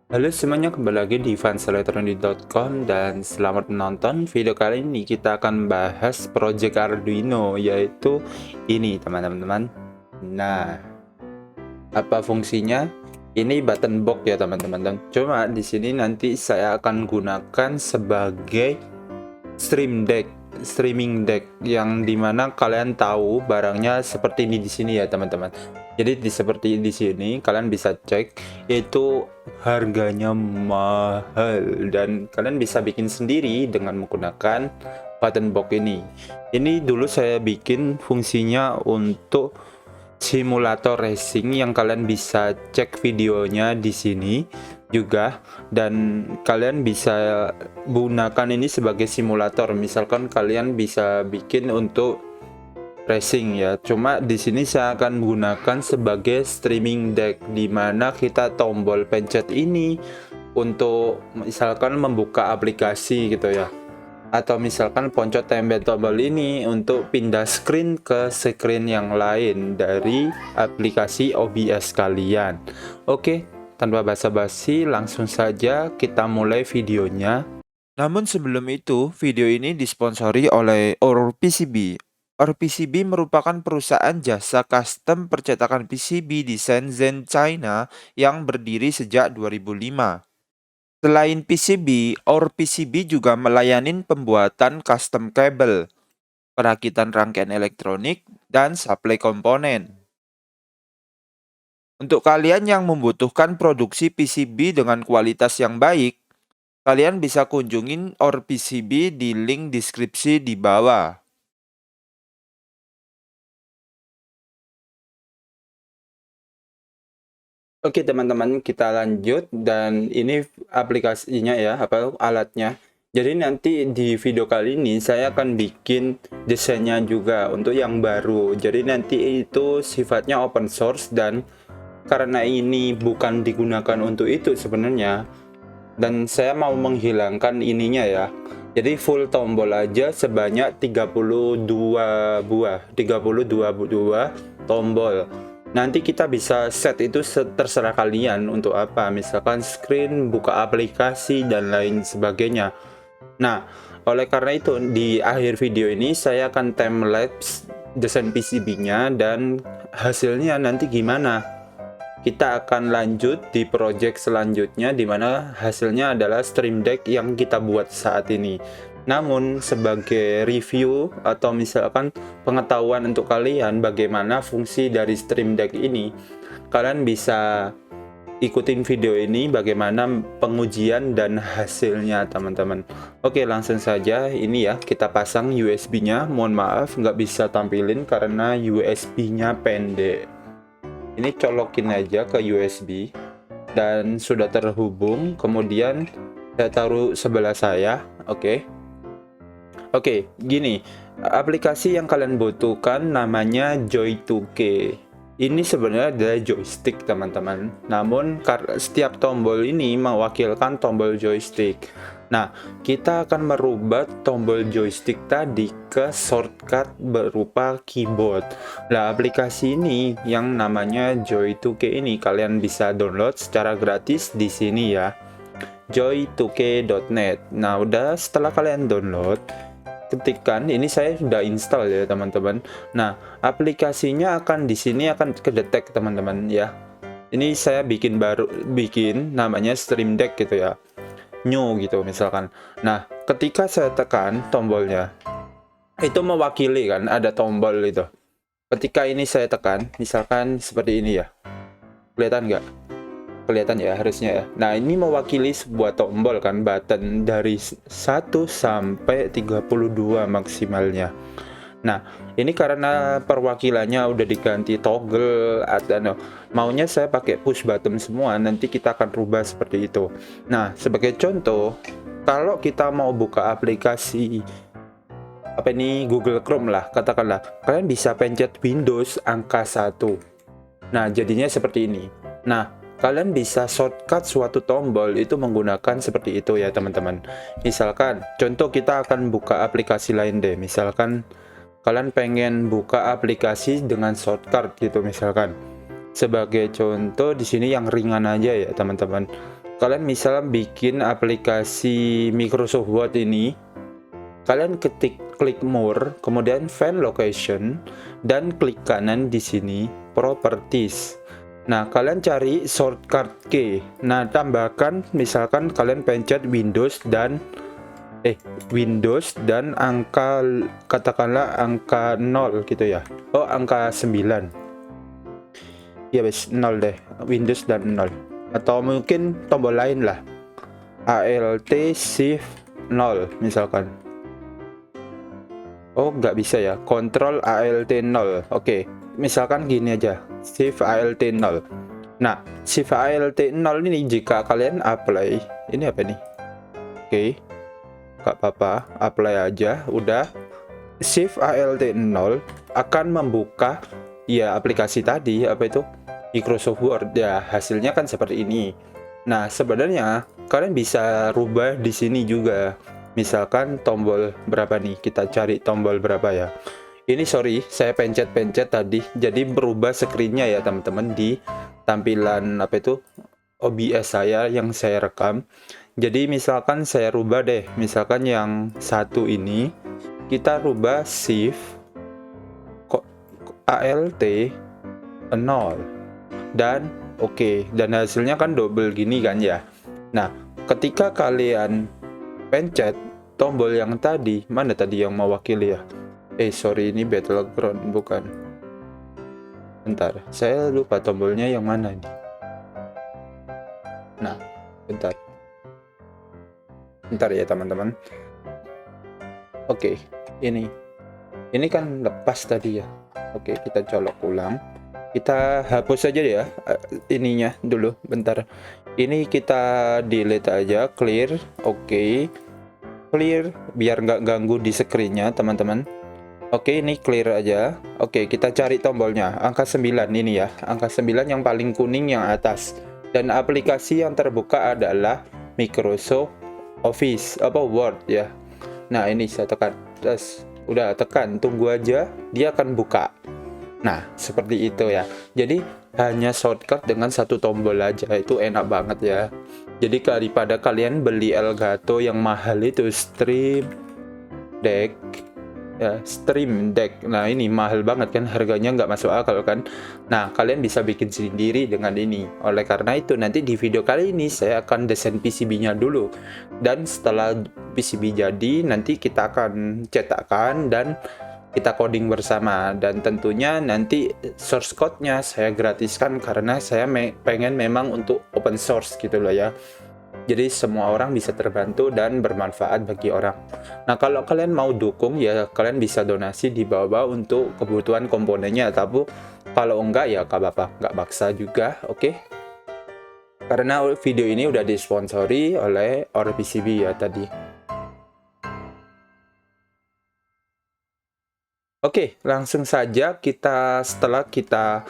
Halo semuanya, kembali lagi di fanselectronic.com dan selamat menonton. Video kali ini kita akan bahas project Arduino, yaitu ini teman-teman. Nah, apa fungsinya? Ini button box ya teman-teman. Cuma di sini nanti saya akan gunakan sebagai streaming deck yang dimana kalian tahu barangnya seperti ini di sini ya teman-teman. Jadi seperti di sini kalian bisa cek itu harganya mahal dan kalian bisa bikin sendiri dengan menggunakan button box ini. Ini dulu saya bikin fungsinya untuk simulator racing yang kalian bisa cek videonya di sini juga, dan kalian bisa gunakan ini sebagai simulator. Misalkan kalian bisa bikin untuk racing ya. Cuma di sini saya akan menggunakan sebagai streaming deck di mana kita tombol pencet ini untuk misalkan membuka aplikasi gitu ya. Atau misalkan pencet tombol ini untuk pindah screen ke screen yang lain dari aplikasi OBS kalian. Oke, tanpa basa-basi langsung saja kita mulai videonya. Namun sebelum itu, video ini disponsori oleh OurPCB. OurPCB merupakan perusahaan jasa custom percetakan PCB di Shenzhen, China yang berdiri sejak 2005. Selain PCB, OurPCB juga melayani pembuatan custom kabel, perakitan rangkaian elektronik, dan suplai komponen. Untuk kalian yang membutuhkan produksi PCB dengan kualitas yang baik, kalian bisa kunjungin OurPCB di link deskripsi di bawah. Oke teman-teman, kita lanjut dan ini aplikasinya ya, alatnya. Jadi nanti di video kali ini saya akan bikin desainnya juga untuk yang baru. Jadi nanti itu sifatnya open source dan karena ini bukan digunakan untuk itu sebenarnya, dan saya mau menghilangkan ininya ya. Jadi full tombol aja sebanyak 32 buah tombol. Nanti kita bisa set itu terserah kalian untuk apa, misalkan screen, buka aplikasi, dan lain sebagainya. Nah, oleh karena itu di akhir video ini saya akan time-lapse desain PCB-nya dan hasilnya nanti gimana. Kita akan lanjut di project selanjutnya di mana hasilnya adalah stream deck yang kita buat saat ini. Namun sebagai review atau misalkan pengetahuan untuk kalian bagaimana fungsi dari stream deck ini, kalian bisa ikutin video ini bagaimana pengujian dan hasilnya teman-teman. Oke, langsung saja ini ya, kita pasang USB-nya. Mohon maaf nggak bisa tampilin karena USB-nya pendek. Ini colokin aja ke USB dan sudah terhubung. Kemudian saya taruh sebelah saya. Oke, gini, aplikasi yang kalian butuhkan namanya Joy2K. Ini sebenarnya adalah joystick teman-teman. Namun setiap tombol ini mewakilkan tombol joystick. Nah, kita akan merubah tombol joystick tadi ke shortcut berupa keyboard. Nah, aplikasi ini yang namanya Joy2K ini kalian bisa download secara gratis di sini ya. joy2k.net. Nah, udah setelah kalian download, ketikkan ini, saya sudah install ya teman-teman. Nah, aplikasinya akan di sini akan kedetek teman-teman ya. Ini saya bikin namanya Stream Deck gitu ya, new gitu misalkan. Nah, ketika saya tekan tombolnya itu mewakili kan ada tombol itu. Ketika ini saya tekan misalkan seperti ini ya, kelihatan nggak? Kelihatan ya harusnya ya. Nah, ini mewakili sebuah tombol kan, button dari 1 sampai 32 maksimalnya. Nah, ini karena perwakilannya udah diganti toggle atau maunya saya pakai push button semua, nanti kita akan rubah seperti itu. Nah, sebagai contoh, kalau kita mau buka aplikasi Google Chrome lah katakanlah, kalian bisa pencet Windows angka 1. Nah, jadinya seperti ini. Nah, kalian bisa shortcut suatu tombol itu menggunakan seperti itu ya teman-teman. Misalkan, contoh kita akan buka aplikasi lain deh. Misalkan, kalian pengen buka aplikasi dengan shortcut gitu misalkan. Sebagai contoh di sini yang ringan aja ya teman-teman. kalian misalnya bikin aplikasi Microsoft Word ini, kalian klik more, kemudian find location, dan klik kanan di sini properties. Nah, kalian cari shortcut key. Nah, tambahkan misalkan kalian pencet Windows dan angka, katakanlah angka 0 gitu ya. Oh, angka 9. Ya wes 0 deh, Windows dan 0. Atau mungkin tombol lain lah. Alt Shift 0 misalkan. Oh, nggak bisa ya. Control Alt 0. Oke. Misalkan gini aja, Shift Alt 0. Nah, Shift Alt 0 ini jika kalian apply, ini apa nih? Oke, gak apa-apa, apply aja, udah. Shift Alt 0 akan membuka ya aplikasi tadi, apa itu? Microsoft Word. Ya, hasilnya kan seperti ini. Nah, sebenarnya kalian bisa rubah di sini juga. Misalkan tombol berapa nih? Kita cari tombol berapa ya? Ini sorry, saya pencet-pencet tadi, jadi berubah screen-nya ya teman-teman di tampilan apa itu OBS saya yang saya rekam. Jadi misalkan saya rubah deh, misalkan yang satu ini kita rubah Shift Alt 0 dan oke, dan hasilnya kan double gini kan ya. Nah, ketika kalian pencet tombol yang tadi, mana tadi yang mewakili ya? Sorry, ini Battleground bukan. Bentar, saya lupa tombolnya yang mana ini. Nah, bentar ya teman-teman. Oke, ini kan lepas tadi ya. Oke, kita colok ulang. Kita hapus aja ya ininya dulu, bentar. Ini kita delete aja, clear. Oke, clear biar nggak ganggu di screen-nya teman-teman. Oke, ini clear aja. Oke, kita cari tombolnya. Angka 9 ini ya. Angka 9 yang paling kuning yang atas. Dan aplikasi yang terbuka adalah Microsoft Office, Word ya. Nah, ini saya tekan. Terus, udah tekan, tunggu aja. Dia akan buka. Nah, seperti itu ya. Jadi, hanya shortcut dengan satu tombol aja. Itu enak banget ya. Jadi, daripada kalian beli Elgato yang mahal itu, Stream Deck. Ya, Stream Deck. Nah, ini mahal banget kan, harganya nggak masuk akal kan. Nah, kalian bisa bikin sendiri dengan ini. Oleh karena itu, nanti di video kali ini saya akan desain PCB-nya dulu. Dan setelah PCB jadi, nanti kita akan cetakkan dan kita coding bersama. Dan tentunya nanti source code-nya saya gratiskan karena saya pengen memang untuk open source gitu loh ya. Jadi semua orang bisa terbantu dan bermanfaat bagi orang. Nah, kalau kalian mau dukung ya kalian bisa donasi di bawah untuk kebutuhan komponennya. Tapi kalau enggak ya gak apa-apa, nggak maksa juga, oke? Karena video ini udah disponsori oleh OurPCB ya tadi. Oke, langsung saja setelah kita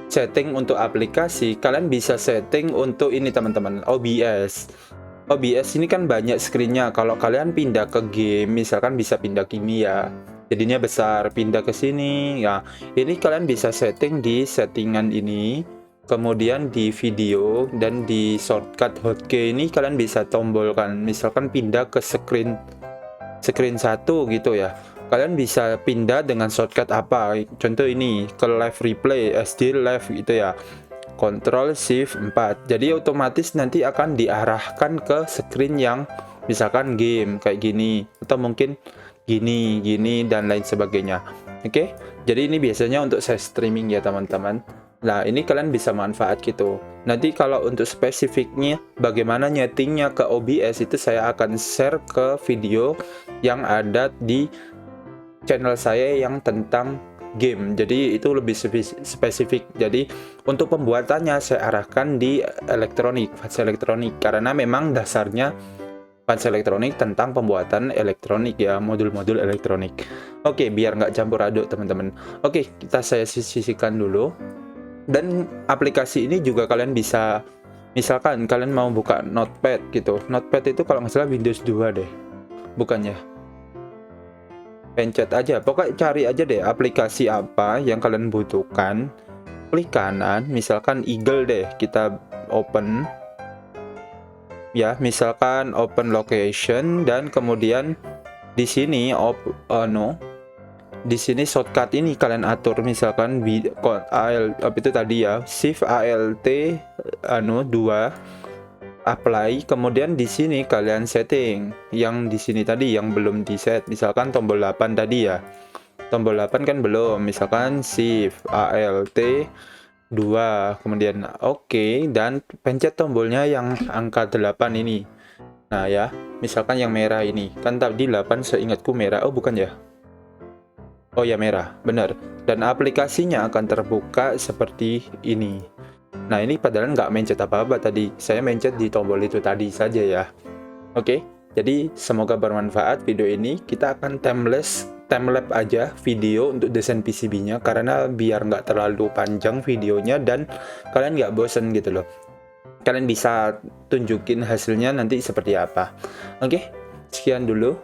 setting untuk aplikasi, kalian bisa setting untuk ini teman-teman, OBS. OBS ini kan banyak screen-nya. Kalau kalian pindah ke game, misalkan bisa pindah gini ya, jadinya besar, pindah ke sini ya. Ini kalian bisa setting di settingan ini, kemudian di video dan di shortcut hotkey ini kalian bisa tombolkan. Misalkan pindah ke screen 1 gitu ya. Kalian bisa pindah dengan shortcut apa? Contoh ini ke live replay, SD live gitu ya. Control Shift 4. Jadi otomatis nanti akan diarahkan ke screen yang misalkan game kayak gini atau mungkin gini dan lain sebagainya. Oke. Jadi ini biasanya untuk saya streaming ya teman-teman. Nah, ini kalian bisa manfaat gitu. Nanti kalau untuk spesifiknya bagaimana nyetingnya ke OBS itu saya akan share ke video yang ada di channel saya yang tentang game. Jadi itu lebih spesifik. Jadi untuk pembuatannya saya arahkan di fans elektronik karena memang dasarnya fans elektronik tentang pembuatan elektronik ya, modul-modul elektronik. Oke, biar nggak campur aduk teman-teman. Oke, saya sisihkan dulu. Dan aplikasi ini juga kalian bisa, misalkan kalian mau buka Notepad gitu. Notepad itu kalau nggak salah Windows 2 deh, bukannya? Pencet aja, pokoknya cari aja deh aplikasi apa yang kalian butuhkan. Klik kanan, misalkan Eagle deh, kita open. ya, misalkan open location, dan kemudian di sini di sini shortcut ini kalian atur, misalkan apa itu tadi ya, shift alt 2 apply, kemudian di sini kalian setting yang di sini tadi yang belum di set, misalkan tombol 8 tadi ya, tombol 8 kan belum, misalkan shift alt 2 kemudian oke, dan pencet tombolnya yang angka 8 ini. Nah ya, misalkan yang merah ini kan tadi 8 seingatku merah, oh bukan ya, oh ya merah, benar, dan aplikasinya akan terbuka seperti ini. Nah ini padahal nggak mencet apa-apa tadi, saya mencet di tombol itu tadi saja ya. Oke, jadi semoga bermanfaat video ini. Kita akan timelapse aja video untuk desain PCB-nya, karena biar nggak terlalu panjang videonya dan kalian nggak bosen gitu loh. Kalian bisa tunjukin hasilnya nanti seperti apa. Oke, sekian dulu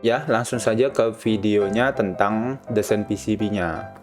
ya, langsung saja ke videonya tentang desain PCB-nya.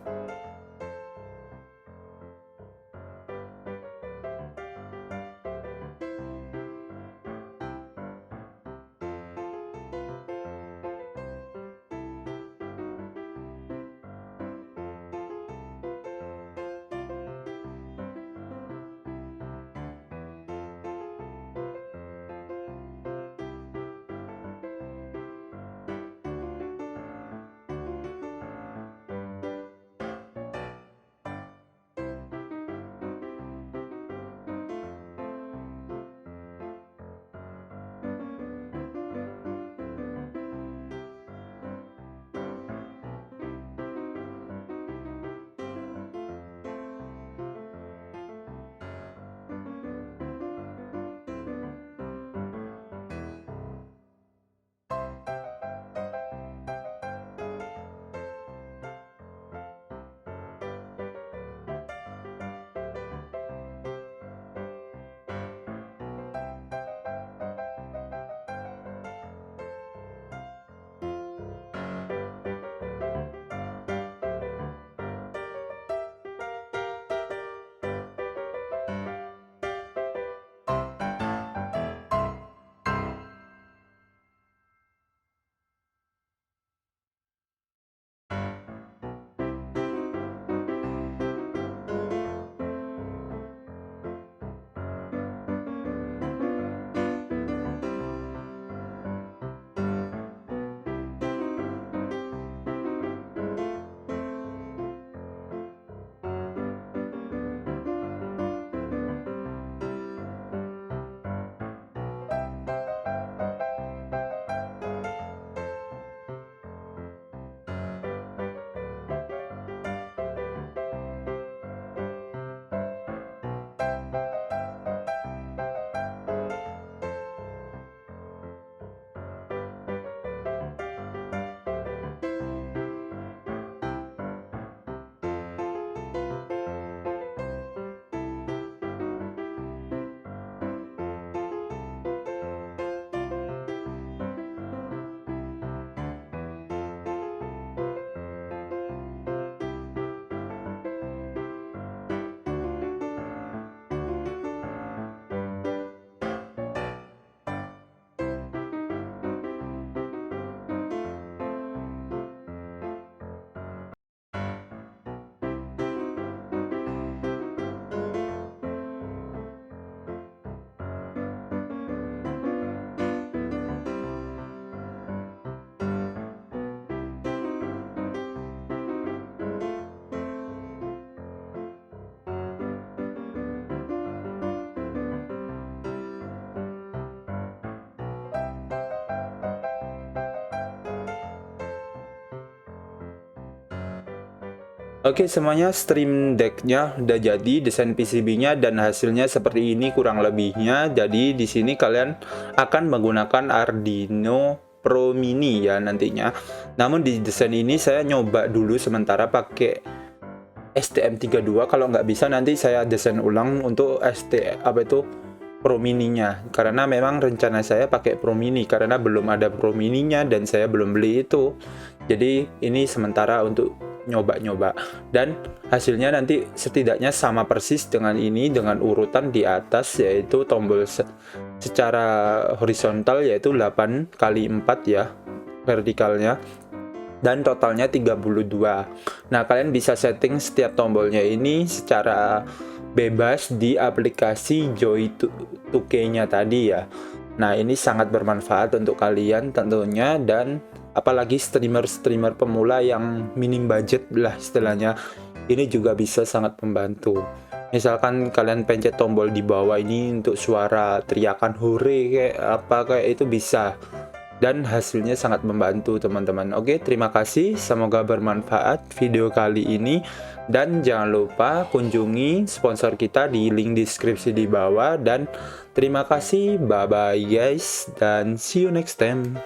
Oke, semuanya Stream Deck-nya udah jadi, desain PCB-nya dan hasilnya seperti ini kurang lebihnya. Jadi di sini kalian akan menggunakan Arduino Pro Mini ya nantinya. Namun di desain ini saya nyoba dulu sementara pakai STM32. Kalau nggak bisa nanti saya desain ulang untuk Pro Mini-nya, karena memang rencana saya pakai Pro Mini karena belum ada Pro Mini-nya dan saya belum beli itu. Jadi ini sementara untuk nyoba-nyoba, dan hasilnya nanti setidaknya sama persis dengan ini, dengan urutan di atas, yaitu tombol secara horizontal yaitu 8 kali 4 ya vertikalnya, dan totalnya 32. Nah, kalian bisa setting setiap tombolnya ini secara bebas di aplikasi Joy 2K-nya tadi ya. Nah, ini sangat bermanfaat untuk kalian tentunya, dan apalagi streamer-streamer pemula yang minim budget lah istilahnya, ini juga bisa sangat membantu. Misalkan kalian pencet tombol di bawah ini untuk suara teriakan hore kayak apa kayak itu bisa, dan hasilnya sangat membantu teman-teman. Oke, terima kasih, semoga bermanfaat video kali ini, dan jangan lupa kunjungi sponsor kita di link deskripsi di bawah. Dan terima kasih, bye bye guys, dan see you next time.